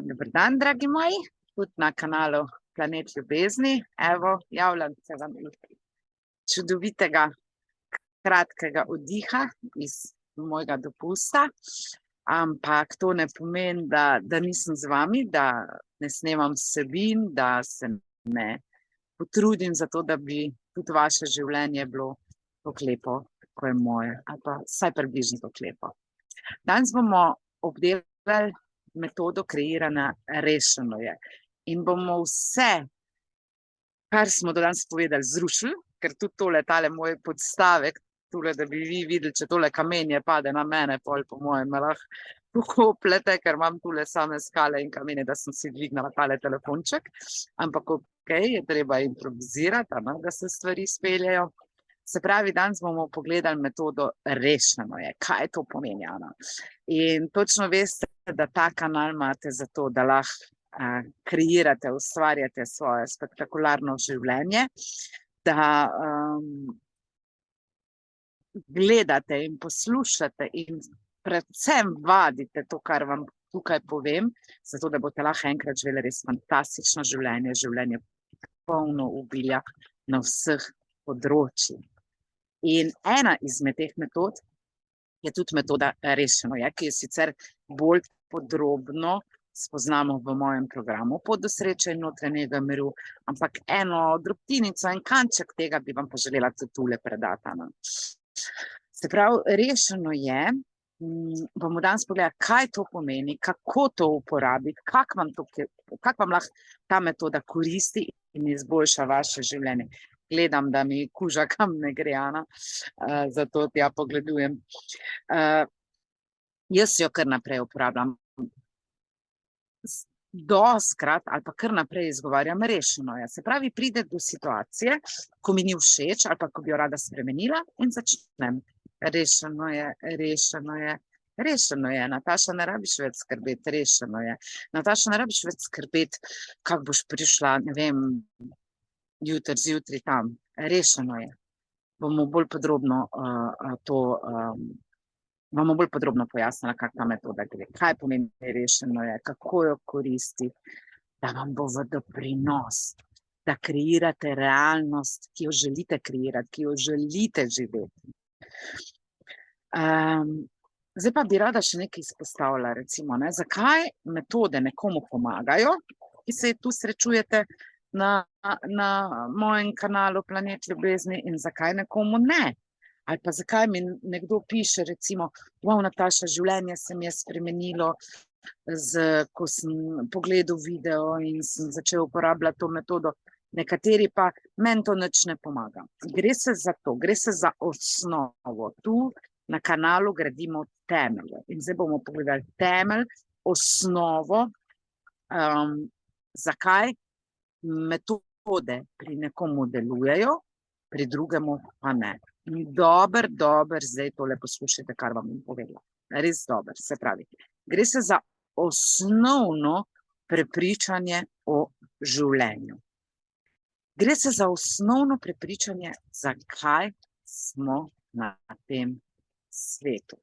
Dober dan, dragi moji, tudi na kanalu Planet Ljubezni. Evo, javljam se vam iz čudovitega, kratkega oddiha iz mojega dopusta. Ampak to ne pomeni, da nisem z vami, da ne snemam vsebin, da se ne potrudim za to, da bi tudi vaše življenje bilo tako lepo, kot je moje, ali pa vsaj približno tako lepo. Danes bomo obdelali metodo kreiranja Rešeno je. In bomo vse, kar smo do danes povedali, zrušili, ker tudi tale moj podstavek, tole, da bi vi videli, če tole kamenje pade na mene, pol po mojem me lahko pokoplete, ker imam tule same skale in kamenje, da sem si dvignila tale telefonček. Ampak okej, je treba improvizirati, da se stvari speljejo. Se pravi, danes bomo pogledali metodo Rešeno je. Kaj to pomeni, Ana? In točno veste, da ta kanal imate zato, da lahko kreirate, ustvarjate svoje spektakularno življenje, da gledate in poslušate in predvsem vadite to, kar vam tukaj povem, zato da boste lahko enkrat živeli res fantastično življenje, življenje polno obilja na vseh področjih. In ena izmed teh metod je tudi metoda Rešeno je, ki je sicer bolj podrobno spoznamo v mojem programu Pot do sreče in notranjega miru, ampak eno drobtinico, en kanček tega bi vam pa želela tudi tule predati. Se pravi, Rešeno je, bomo danes pogledali, kaj to pomeni, kako to uporabiti, kako vam lahko ta metoda koristi in izboljša vaše življenje. Gledam, da mi kuža kam ne gre, Ana, zato tja pogledujem. Jaz jo kar naprej uporabljam. Dostikrat ali pa kar naprej izgovarjam Rešeno je. Se pravi, pride do situacije, ko mi ni všeč ali pa ko bi jo rada spremenila in začnem. Rešeno je, Rešeno je, Rešeno je. Nataša, ne rabiš več skrbeti, Rešeno je. Nataša, ne rabiš več skrbeti, kako boš prišla, ne vem, jutri zjutraj tam. Rešeno je. Bomo bolj podrobno bomo bolj podrobno pojasnila, kako ta metoda gre. Kaj pomeni Rešeno je, kako jo koristi, da vam bo v doprinos, da kreirate realnost, ki jo želite kreirati, ki jo želite živeti. Zdaj pa bi rada še nekaj izpostavila, recimo, zakaj metode nekomu pomagajo, ki se tu srečujete na mojem kanalu Planet Ljubezni, in zakaj nekomu ne. Ali pa zakaj mi nekdo piše, recimo, wow, Nataša, življenje se mi je spremenilo, ko sem pogledal video in sem začel uporabljati to metodo, nekateri pa meni to nič ne pomaga. Gre se za to, gre se za osnovo. Tu na kanalu gradimo temelje. In zdaj bomo pogledali temelj, osnovo, zakaj metode pri nekomu delujejo, pri drugemu pa ne. Dober, zdaj tole poslušajte, kar vam bom povedala. Res dober, se pravi. Gre se za osnovno prepričanje o življenju. Gre se za osnovno prepričanje, zakaj smo na tem svetu.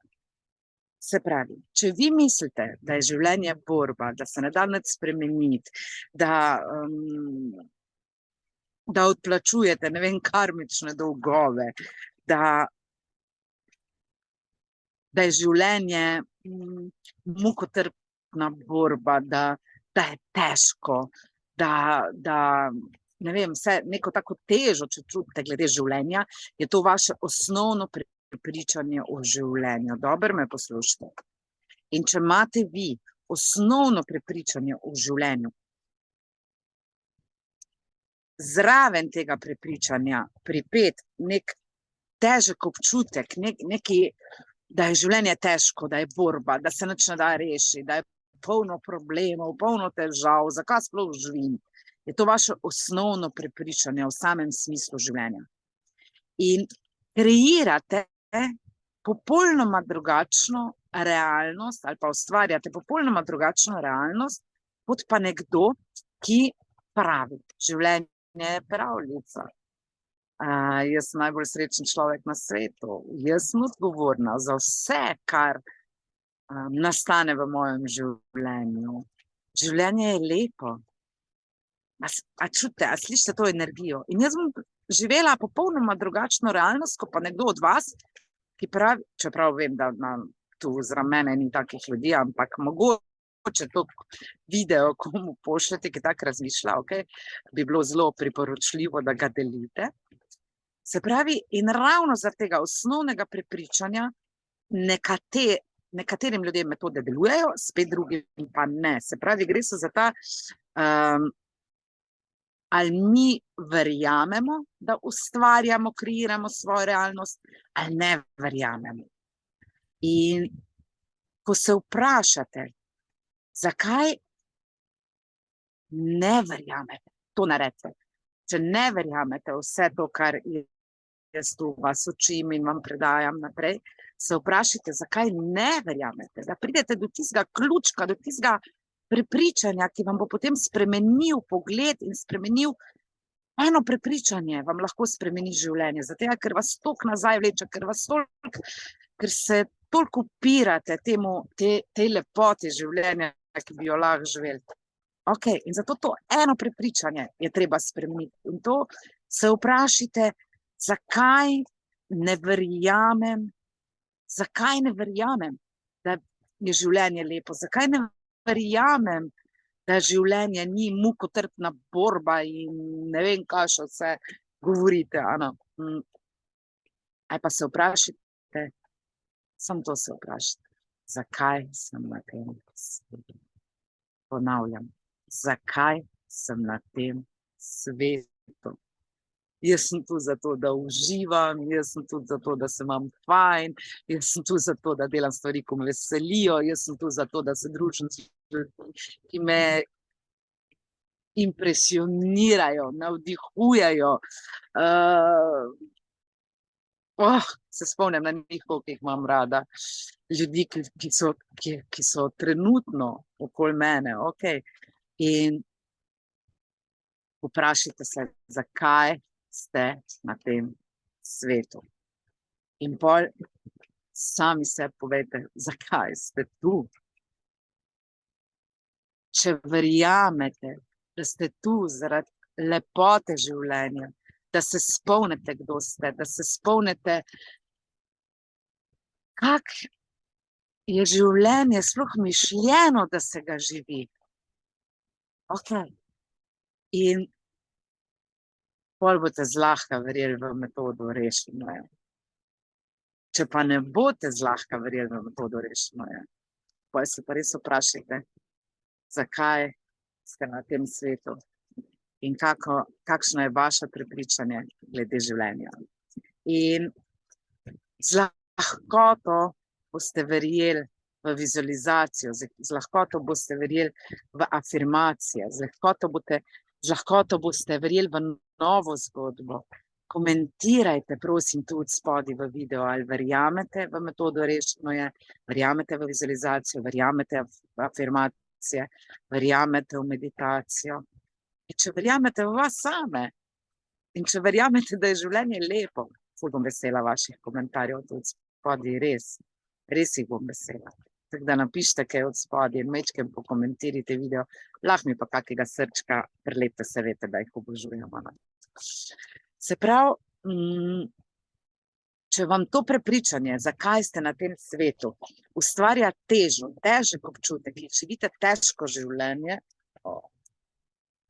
Se pravi, če vi mislite, da je življenje borba, da se ne da nič spremeniti, da odplačujete, ne vem, karmične dolgove, da je življenje mukotrpna borba, da je težko, da ne vem, vse neko tako težo, če čutite glede življenja, je to vaše osnovno prepričanje o življenju. Dobro me poslušajte. In če imate vi osnovno prepričanje o življenju, zraven tega prepričanja pripet nek težek občutek, da je življenje težko, da je borba, da se nič ne da rešiti, da je polno problemov, polno težav, zakaj sploh živim, je to vaše osnovno prepričanje o samem smislu življenja. In kreirate popolnoma drugačno realnost ali pa ustvarjate popolnoma drugačno realnost, kot pa nekdo, ki pravi, življenje je pravljica. Jaz sem najbolj srečen človek na svetu. Jaz sem odgovorna za vse, kar nastane v mojem življenju. Življenje je lepo. A čutite, a slišite to energijo? In jaz bom živela popolnoma drugačno realnost, kot pa nekdo od vas, ki pravi, čeprav vem, da tu zraven mene ni takih ljudi, ampak mogoče to video komu pošljete, ki tako razmišlja, bi bilo zelo priporočljivo, da ga delite. Se pravi, in ravno zaradi tega osnovnega prepričanja nekaterim ljudem metode delujejo, spet drugim pa ne. Se pravi, gre se za ta, ali mi verjamemo, da ustvarjamo, kreiramo svojo realnost, ali ne verjamemo. In ko se vprašate, zakaj ne verjamete, to naredite. Če ne verjamete vse to, kar jaz tu vas učim in vam predajam naprej, se vprašajte, zakaj ne verjamete, da pridete do tistega ključka, do tistega prepričanja, ki vam bo potem spremenil pogled in spremenil eno prepričanje, vam lahko spremeni življenje. Zato, ker vas toliko nazaj vleče, ker se toliko upirate tej lepoti življenja, ki bi jo lahko živeli. In zato to eno prepričanje je treba spremeniti. In to se vprašajte, zakaj ne verjamem, da je življenje lepo, zakaj ne verjamem, da življenje ni mukotrpna borba in ne vem, kaj še vse govorite. Ali pa se vprašajte, samo to se vprašajte, zakaj sem na tem svetu. Ponavljam, zakaj sem na tem svetu. Jaz sem tu zato, da uživam, jaz sem tu zato, da se imam fajn, jaz sem tu zato, da delam stvari, ko me veselijo, jaz sem tu zato, da se družim z ljudmi, ki me impresionirajo, navdihujejo. Se spomnim na njihov, ki jih imam rada. Ljudi, ki so trenutno okoli mene. In vprašajte se, zakaj ste na tem svetu. In pol sami se povejte, zakaj ste tu. Če verjamete, da ste tu zaradi lepote življenja, da se spomnite, kdo ste, da se spomnite, kak je življenje sploh mišljeno, da se ga živi. In pol boste zlahka verjeli v metodo rešeno je. Če pa ne boste zlahka verjeli v metodo rešeno je, pol se pa res vprašajte, zakaj ste na tem svetu in kakšno je vaše prepričanje glede življenja. In z lahkoto boste verjeli v vizualizacijo, z lahkoto boste verjeli v afirmacije, z lahkoto boste verjeli v novo zgodbo. Komentirajte, prosim, tudi spodaj v video, ali verjamete v metodo rešeno je, verjamete v vizualizacijo, verjamete v afirmacije, verjamete v meditacijo. In če verjamete v vas same in če verjamete, da je življenje lepo, ful bom vesela vaših komentarjev tudi spodaj, res jih bom vesela. Tako da napišite kaj od spodaj in mečkem pokomentirajte video, lahko mi pa kakega srčka prilepite, se veste, da jih obožujem. Se pravi, če vam to prepričanje, zakaj ste na tem svetu, ustvarja težek občutek in živite težko življenje,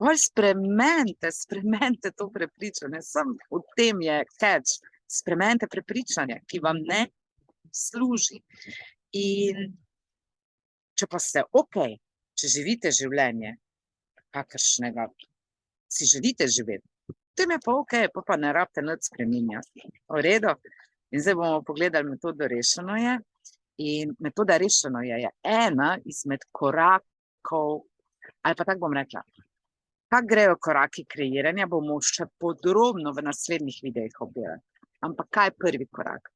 bolj spremenite to prepričanje. Sam v tem je catch. Spremenite prepričanje, ki vam ne služi. In če pa ste če živite življenje, kakršnega si želite živeti, potem je pa pa ne rabite nič spreminjati. V redu? In zdaj bomo pogledali metodo rešeno je. In metoda rešeno je ena izmed korakov, ali pa tako bom rekla, kako grejo koraki kreiranja, bomo še podrobno v naslednjih videih objavili. Ampak kaj je prvi korak?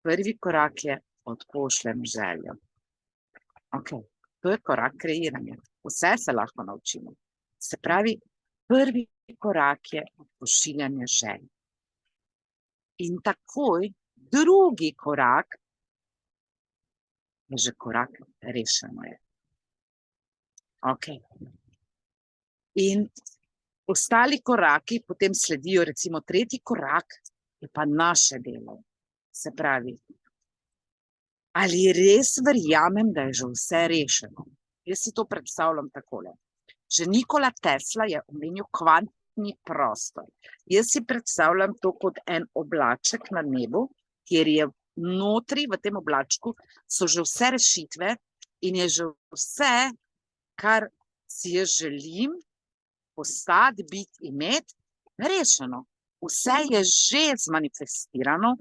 Prvi korak je odpošljem željo. To je korak kreiranja. Vse se lahko naučimo. Se pravi, prvi korak je pošiljanje želj. In takoj drugi korak je že korak rešeno je. Ok. In ostali koraki potem sledijo, recimo tretji korak je pa naše delo. Se pravi, ali res verjamem, da je že vse rešeno? Jaz si to predstavljam takole. Že Nikola Tesla je omenil kvantni prostor. Jaz si predstavljam to kot en oblaček na nebu, kjer je notri v tem oblačku so že vse rešitve in je že vse, kar si jaz želim postati, biti, imeti, rešeno. Vse je že zmanifestirano,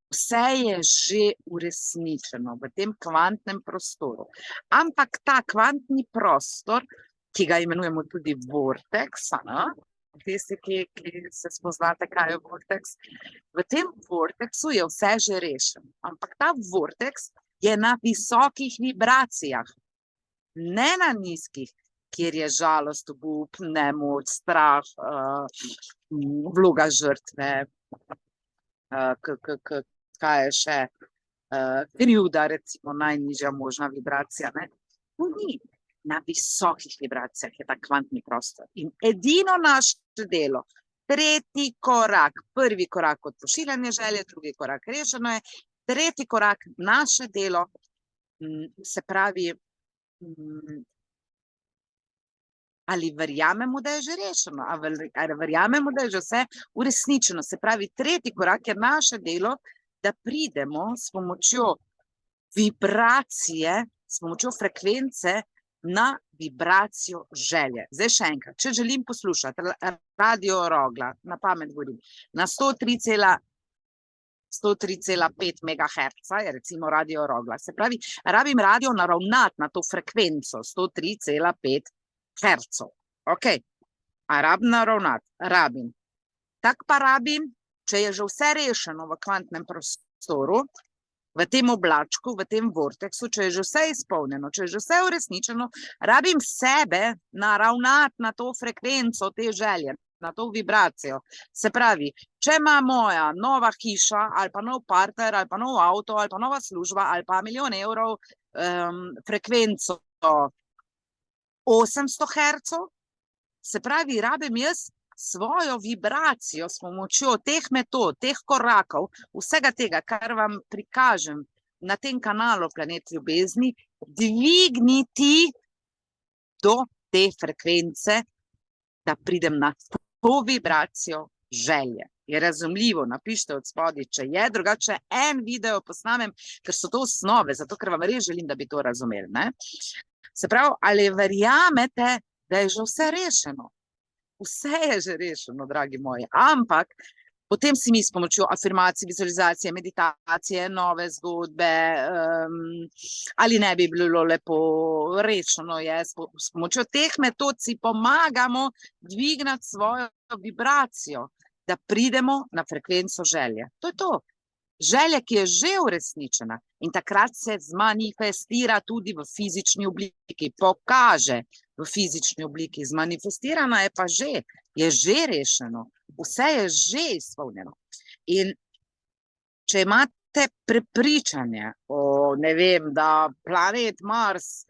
vse je že uresničeno v tem kvantnem prostoru. Ampak ta kvantni prostor, ki ga imenujemo tudi vortex, tisti, ki se spoznate, kaj je vortex, v tem vortexu je vse že rešeno. Ampak ta vortex je na visokih vibracijah, ne na nizkih, kjer je žalost, obup, nemoč, strah, vloga žrtve, kaj je še, krivda, recimo najnižja možna vibracija. To ni. Na visokih vibracijah je ta kvantni prostor. In edino naše delo, tretji korak, prvi korak od pošiljanja želje, drugi korak rešeno je, tretji korak, naše delo, se pravi, ali verjamemo, da je že rešeno, ali verjamemo, da je že vse uresničeno. Se pravi, tretji korak je naše delo, da pridemo s pomočjo vibracije, s pomočjo frekvence na vibracijo želje. Zdaj še enkrat, če želim poslušati Radio Rogla, na pamet govorim, na 103,5 MHz je recimo Radio Rogla. Se pravi, rabim radio naravnati na to frekvenco 103,5 hercov. Ok, a rabim naravnati? Rabim. Tak pa rabim, če je že vse rešeno v kvantnem prostoru, v tem oblačku, v tem vortexu, če je že vse izpolnjeno, če je že vse uresničeno, rabim sebe naravnati na to frekvenco te želje, na to vibracijo. Se pravi, če ima moja nova hiša, ali pa nov partner, ali pa nov avto, ali pa nova služba, ali pa milijon evrov, frekvenco 800 hercov, se pravi, rabim jaz svojo vibracijo s pomočjo teh metod, teh korakov, vsega tega, kar vam prikažem na tem kanalu Planet ljubezni, dvigniti do te frekvence, da pridem na to vibracijo želje. Je razumljivo, napišite od spodaj, če je, drugače en video posnamem, ker so to osnove, zato ker vam res želim, da bi to razumeli. Se pravi, ali verjamete, da je že vse rešeno? Vse je že rešeno, dragi moji, ampak potem si mi s pomočjo afirmacij, vizualizacije, meditacije, nove zgodbe, ali ne bi bilo lepo, rešeno je, s pomočjo teh metod si pomagamo dvigniti svojo vibracijo, da pridemo na frekvenco želje. To je to. Želja, ki je že uresničena in takrat se zmanifestira tudi v fizični obliki, pokaže v fizični obliki, zmanifestirana je pa že, je že rešeno, vse je že izpolnjeno. In če imate prepričanje o, ne vem, da planet Mars,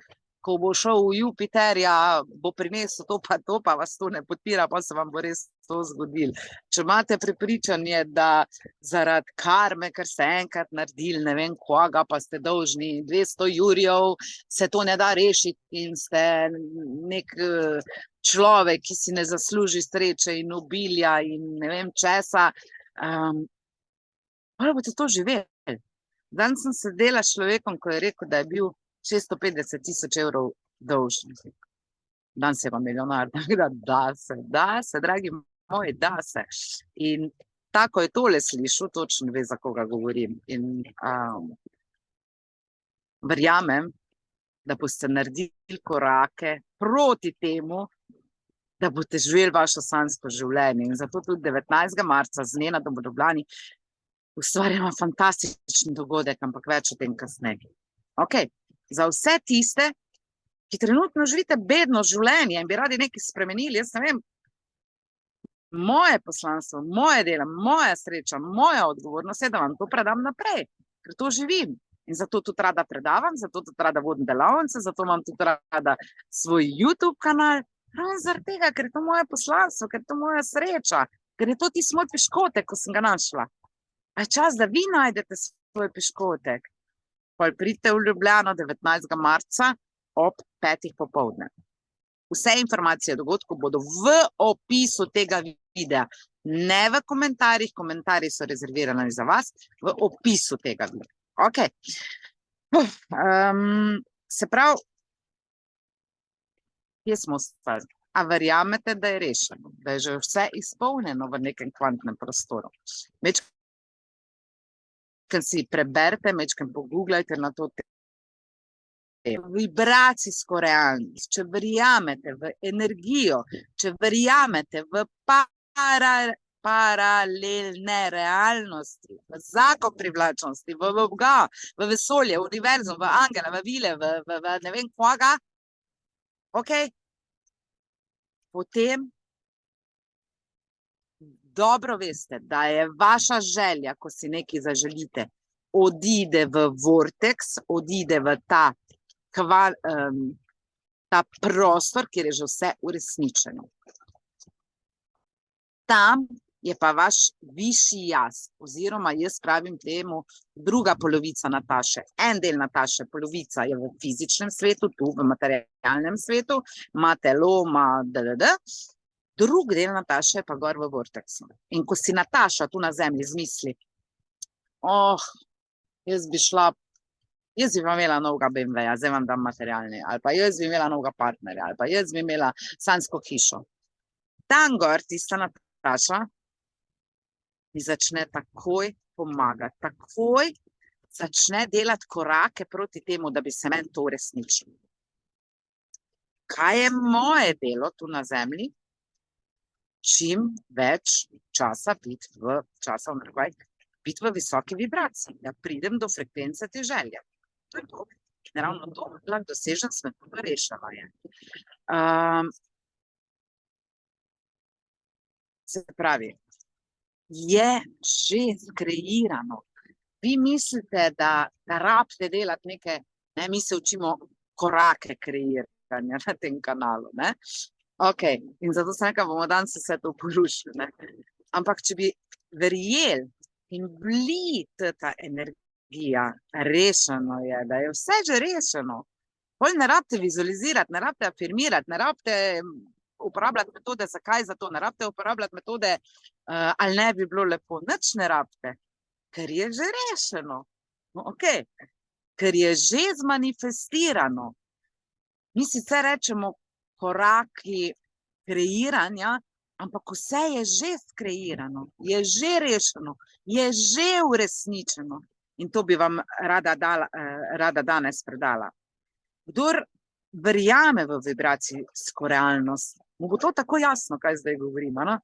ko bo šel v Jupiterja, bo prinesel to, pa vas to ne podpira, pa se vam bo res to zgodilo. Če imate prepričanje, da zaradi karme, ker ste enkrat naredili, ne vem koga, pa ste dolžni 200 jurjev, se to ne da rešiti in ste nek človek, ki si ne zasluži sreče in obilja in ne vem česa, pa boste to živeli. Danes sem sedela s človekom, ko je rekel, da je bil 650 000 evrov dolžen. Danes je pa milijonar, da se, dragi moji, da se. In tako je tole slišal, točno ve, za koga govorim. In verjamem, da boste naredili korake proti temu, da boste živeli vašo sanjsko življenje. In zato tudi 19. marca z Nenadom v Ljubljani ustvarjamo fantastičen dogodek, ampak več o tem kasneje. Ok. Za vse tiste, ki trenutno živite bedno življenje in bi radi nekaj spremenili, jaz ne vem, moje poslanstvo, moje delo, moja sreča, moja odgovornost je, da vam to predam naprej, ker to živim. In zato tudi rada predavam, zato tudi rada vodim delavnice, zato imam tudi rada svoj YouTube kanal. Ravno zaradi tega, ker je to moje poslanstvo, ker je to moja sreča, ker je to tisti moj piškotek, ko sem ga našla. A je čas, da vi najdete svoj piškotek. Pol pridite v Ljubljano 19. marca ob 5. popoldne. Vse informacije o dogodku bodo v opisu tega videa, ne v komentarjih, komentarji so rezervirani za vas, v opisu tega videa. Ok. Se pravi, kje smo ostali? A verjamete, da je rešeno, da je že vse izpolnjeno v nekem kvantnem prostoru? Mečkaj si preberite, mečkaj pogooglajte na to temo. Vibracijsko realnost, če verjamete v energijo, če verjamete v paralelne realnosti, v zakon privlačnosti, v Boga, v vesolje, v univerzum, v angela, v vile, v ne vem koga, ok, potem dobro veste, da je vaša želja, ko si nekaj zaželite, odide v vortex, odide v ta prostor, kjer je že vse uresničeno. Tam je pa vaš višji jaz, oziroma jaz pravim temu druga polovica Nataše. En del Nataše, polovica je v fizičnem svetu, tu v materialnem svetu, ima telo, ima drug del Nataše pa gor v vorteksu. In ko si Nataša tu na zemlji zmisli, jaz bi imela novega BMW-ja, zdaj vam dam materialni, ali pa jaz bi imela novega partnerja, ali pa jaz bi imela sanjsko hišo. Tam gor, tista Nataša, mi začne takoj pomagati, takoj začne delati korake proti temu, da bi se meni to uresničilo. Kaj je moje delo tu na zemlji? Čim več časa biti v visoki vibraciji, da pridem do frekvence te želje. To je to. In ravno to lahko dosežem svetlobe reševanja. Se pravi, je že skreirano. Vi mislite, da rabite delati neke, mi se učimo korake kreiranja na tem kanalu, ne? Ok, in zato sem rekla, bomo danes vse to porušili, ne? Ampak, če bi verjeli in bili ta energija, rešeno je, da je vse že rešeno. Pol ne rabite vizualizirati, ne rabite afirmirati, ne rabite uporabljati metode, zakaj za to, ne rabite uporabljati metode, ali ne bi bilo lepo, nič ne rabite, ker je že rešeno. Ok, ker je že zmanifestirano. Mi sicer rečemo koraki kreiranja, ampak vse je že skreirano, je že rešeno, je že uresničeno. In to bi vam rada danes predala. Kdor verjame v vibracijsko realnost, mu bo to tako jasno, kaj zdaj govorim, no?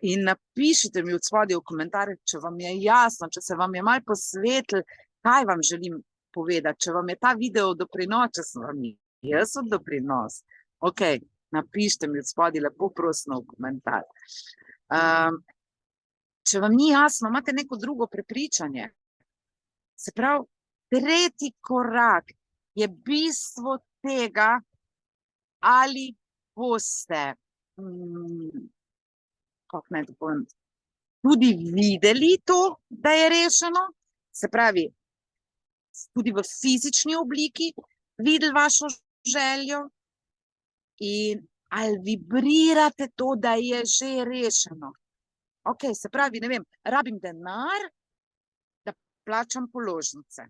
In napišite mi od spodaj v komentarjih, če vam je jasno, če se vam je malo posvetilo, kaj vam želim povedati, če vam je ta video doprinos, če sem vam jaz od doprinos. Ok, napišite mi od spodaj lepo prosno v komentar. Če vam ni jasno, imate neko drugo prepričanje. Se pravi, tretji korak je bistvo tega, ali boste kako naj to povem, tudi videli to, da je rešeno, se pravi, tudi v fizični obliki videli vašo željo in ali vibrirate to, da je že rešeno. Ok, se pravi, ne vem, rabim denar, da plačam položnice.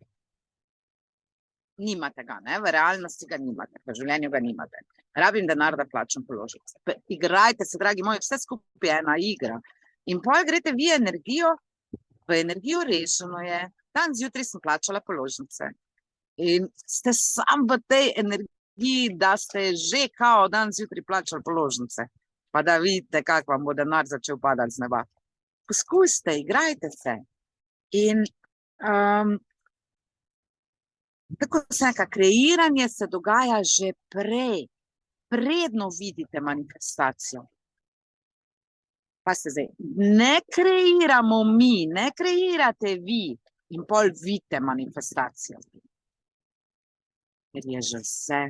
Nimate ga, ne? V realnosti ga nimate, v življenju ga nimate. Rabim denar, da plačam položnice. Igrajte se, dragi moji, vse skupaj je ena igra. In potem greste vi v energijo rešeno je. Dan zjutraj sem plačala položnice. In ste sam v tej energiji, da ste že kao dan zjutraj plačali položnice. Pa da vidite, kako vam bo denar začel padati z neba. Poskusite, igrajte se. In tako se neka kreiranje se dogaja že prej, predno vidite manifestacijo. Pa se zdaj, ne kreiramo mi, ne kreirate vi, In pol vidite manifestacijo. Ker je že vse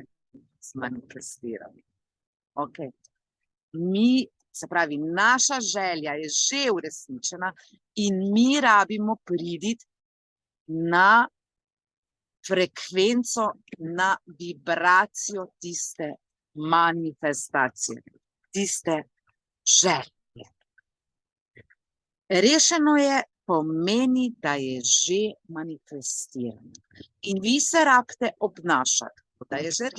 zmanifestirano. Ok. Mi, se pravi, naša želja je že uresničena in mi rabimo priti na frekvenco, na vibracijo tiste manifestacije, tiste želje. Rešeno je, pomeni, da je že manifestirano. In vi se rabite obnašati, kot da je že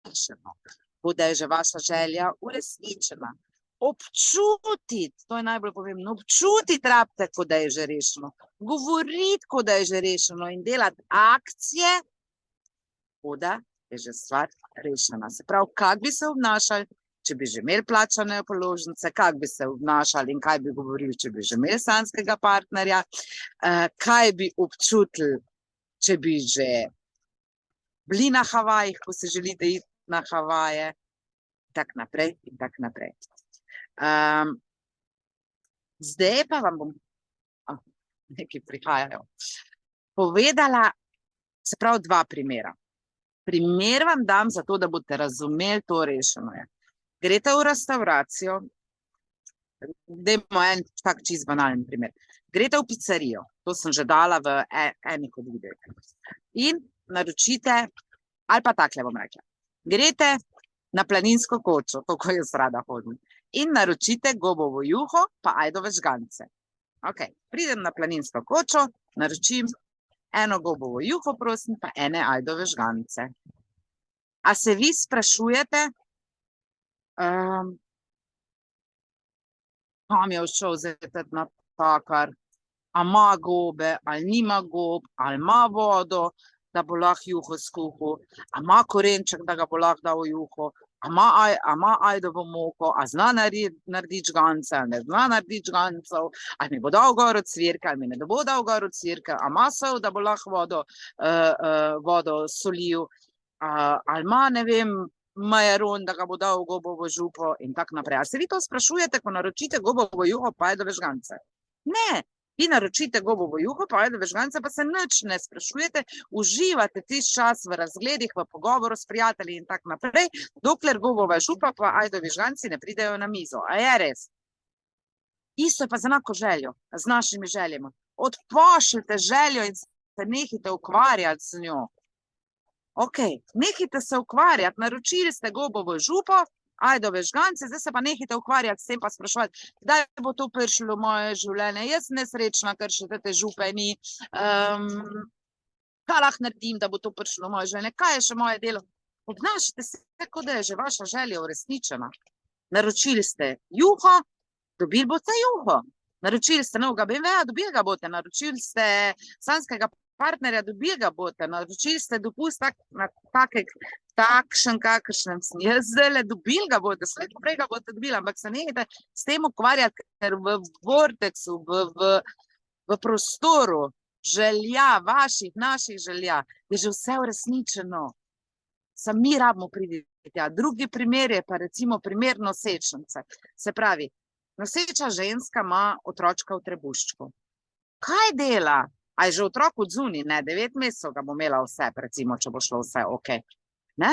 rešeno, kot da je že vaša želja uresničena. Občutiti, to je najbolj pomembno, občutiti rabite, kot da je že rešeno. Govoriti, kot da je že rešeno in delati akcije, kot da je že stvar rešena. Se pravi, kako bi se obnašali, če bi že imeli plačane položnice, kako bi se obnašali in kaj bi govorili, če bi že imeli sanjskega partnerja, kaj bi občutili, če bi že bili na Havajih, ko se želite iti na Havaje, tak naprej in tak naprej. Zdaj pa vam bom, nekaj prihajajo, povedala, se pravi, dva primera. Primer vam dam zato, da boste razumeli, to rešeno je. Greste v restauracijo, dajmo en tak čist banalen primer. Greste v pizzerijo, to sem že dala v enih od videov. In naročite, ali pa takle bom rekla, greste na Planinsko kočo, tako jaz rada hodim, in naročite gobovo juho pa ajdove žgance. Ok, pridem na Planinsko kočo, naročim eno gobovo juho, prosim, pa ene ajdove žgance. A se vi sprašujete, kam je všel zdaj na takar, a ima gobe, ali nima gob, ali ima vodo, da bo lahko juho skuhal, a ima korenček, da ga bo lahko dal v juho, a ima ajdovo moko, a zna narediti žgance, ali ne zna narediti žgancev, ali mi bo dal gor od cvirke, ali mi ne bo dal gor od cvirke, a ima sol, da bo lahko vodo solil, ali ima, ne vem, majaron, da ga bo dal v gobovo župo in tako naprej. A se vi to sprašujete, ko naročite gobovo juho pa ajdove žgance? Ne, vi naročite gobovo juho pa ajdove žgance, pa se nič ne sprašujete, uživate tisti čas v razgledih, v pogovoru s prijatelji in tako naprej, dokler gobova župa pa ajdovi žganci ne pridejo na mizo. A je res? Isto je pa z enako željo, z našimi željami. Odpošljite željo in se nehite ukvarjati z njo. Ok, nehite se ukvarjati, naročili ste gobovo župo, ajdove žgance, zdaj se pa nehite ukvarjati s tem pa sprašovati, kdaj bo to prišlo v moje življenje, jaz nesrečna, ker še te župe ni, kaj lahko naredim, da bo to prišlo v moje življenje, kaj je še moje delo? Obnašajte se, kot da je že vaša želja uresničena. Naročili ste juho, dobili boste juho. Naročili ste novega BMW-ja, dobili ga boste. Naročili ste sanjskega partnerja, dobili ga boste. Naročili ste dopust takšen, kakršnem sem jaz zdajle, dobili ga boste, slej prej ga boste dobili, ampak se nehajte s tem ukvarjati, ker v vorteksu, v prostoru želja, vaših, naših želja, je že vse uresničeno. Sam mi rabimo priti tja. Drugi primer je pa recimo primer nosečnice. Se pravi, noseča ženska ima otročka v trebuščku. Kaj dela? A je že otrok odzunaj? Ne, 9 mesecev ga bo imela vse, recimo, če bo šlo vse ok. Ne?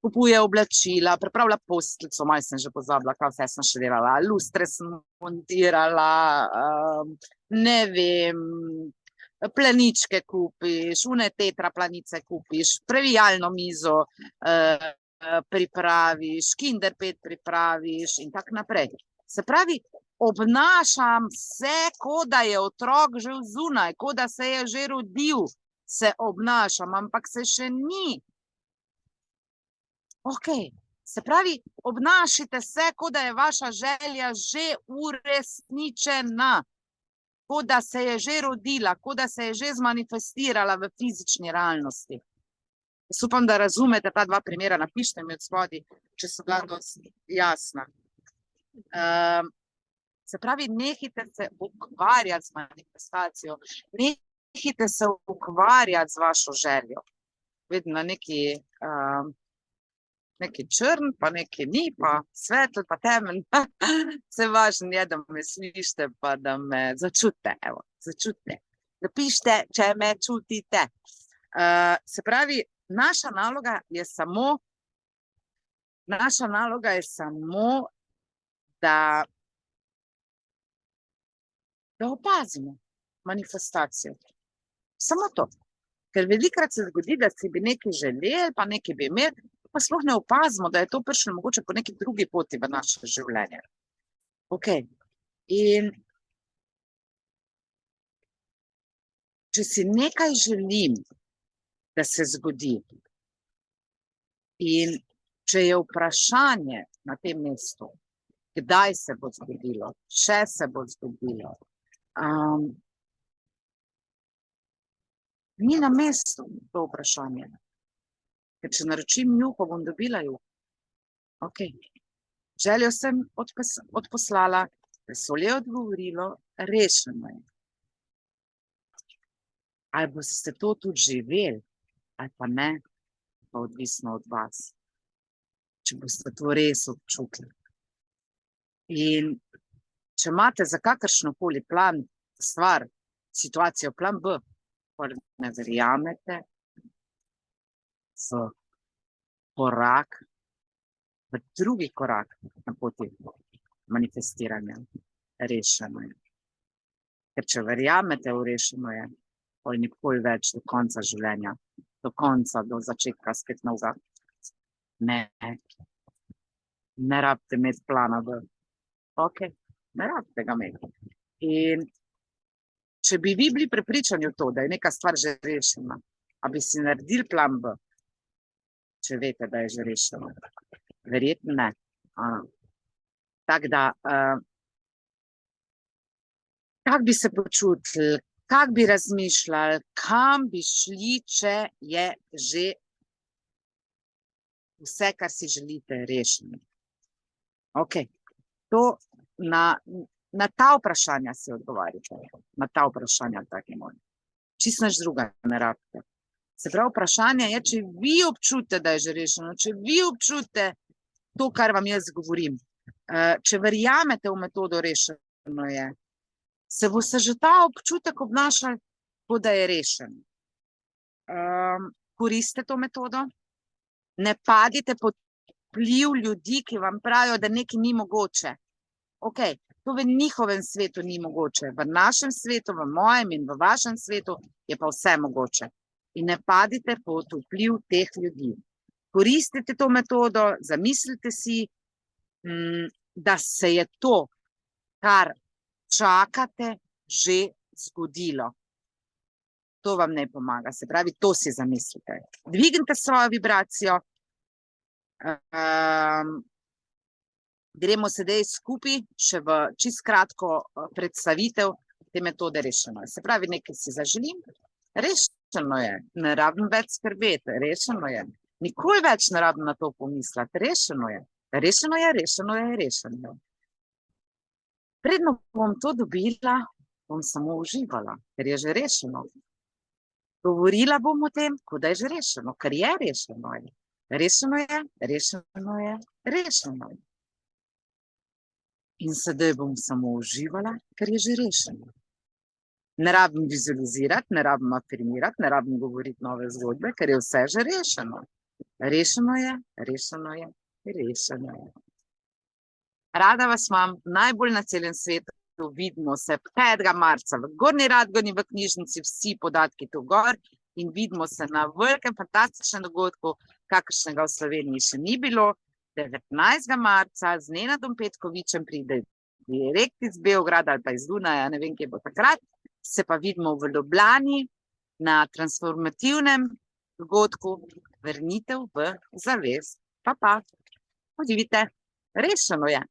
Kupuje oblačila, pripravlja posteljico, malo sem že pozabila, kaj vse sem še delala. Lustre sem montirala, ne vem, planičke kupiš, une tetraplanice kupiš, previjalno mizo pripraviš, kinderpet pripraviš in tako naprej. Se pravi, obnašam se, kot da je otrok že zunaj, kot da se je že rodil, se obnašam, ampak se še ni. Ok, se pravi, obnašajte se, kot da je vaša želja že uresničena, kot da se je že rodila, kot da se je že zmanifestirala v fizični realnosti. Jaz upam, da razumete ta dva primera, napišite mi od spodaj, če so bila dosti jasna. Se pravi, nehajte se ukvarjati z manifestacijo, nehajte se ukvarjati z vašo željo. Vedno neki črn, pa neki ni, pa svetl, pa temen. Vse važno je, da me slišite, pa da me začutite, evo, začutite. Napišite, če me čutite. Se pravi, naša naloga je samo, da opazimo manifestacijo. Samo to. Ker velikokrat se zgodi, da si bi nekaj želeli, pa nekaj bi imeli, pa sploh ne opazimo, da je to prišlo mogoče po neki drugi poti v naše življenje. Ok. In če si nekaj želim, da se zgodi, in če je vprašanje na tem mestu, kdaj se bo zgodilo, če se bo zgodilo, ni na mestu to vprašanje. Ker če naročim juho, bom dobila juho. Ok. Željo sem odposlala, vesolje je odgovorilo, rešeno je. Ali boste to tudi živeli, ali pa ne, pa odvisno od vas. Če boste to res občutili. In če imate za kakršnokoli plan, stvar, situacijo, plan B, pa ne verjamete v korak, v drugi korak na poti manifestiranja, rešeno je. Ker če verjamete v rešeno je, pol nikoli več do konca življenja, do konca, do začetka spet novega. Ne rabite imeti plana B. Ok, ne rabite ga imeti. In če bi vi bili prepričani v to, da je neka stvar že rešena, a bi si naredili plan B, če veste, da je že rešeno. Verjetno ne. Tako da, kako bi se počutili, kako bi razmišljali, kam bi šli, če je že vse, kar si želite, rešeno. Ok, to na ta vprašanja se odgovarjate. Na ta vprašanja, taki moj. Čisto nič druga ne rabite. Se pravi, vprašanje je, če vi občutite, da je že rešeno, če vi občutite to, kar vam jaz govorim, če verjamete v metodo rešeno je, se boste že ta občutek obnašali, kot da je rešen. Koristite to metodo, ne padite pod vpliv ljudi, ki vam pravijo, da nekaj ni mogoče. Ok, to v njihovem svetu ni mogoče, v našem svetu, v mojem in v vašem svetu je pa vse mogoče. In ne padite pod vpliv teh ljudi. Koristite to metodo, zamislite si, da se je to, kar čakate, že zgodilo. To vam ne pomaga, se pravi, to si zamislite. Dvignite svojo vibracijo. Gremo sedaj skupaj še v čisto kratko predstavitev te metode rešeno je. Se pravi, nekaj si zaželim, rešeno je, ne rabim več skrbeti, rešeno je. Nikoli več ne rabim na to pomisliti, rešeno je. Rešeno je, rešeno je, rešeno je. Predno bom to dobila, bom samo uživala, ker je že rešeno. Govorila bom o tem, kot da je že rešeno, ker je rešeno je. Rešeno je, rešeno je, rešeno je. In sedaj bom samo uživala, ker je že rešeno. Ne rabim vizualizirati, ne rabim afirmirati, ne rabim govoriti nove zgodbe, ker je vse že rešeno. Rešeno je, rešeno je, rešeno je. Rada vas imam, najbolj na celem svetu. Vidimo se 5. marca v Gornji Radgoni v knjižnici, vsi podatki tu gor, in vidimo se na velikem, fantastičnem dogodku, kakršnega v Sloveniji še ni bilo. 19. marca z Nenadom Petkovičem pride direkt iz Beograda ali pa iz Dunaja, ne vem, kje bo takrat. Se pa vidimo v Ljubljani na transformativnem dogodku Vrnitev v zavest. Pa. Uživite, rešeno je.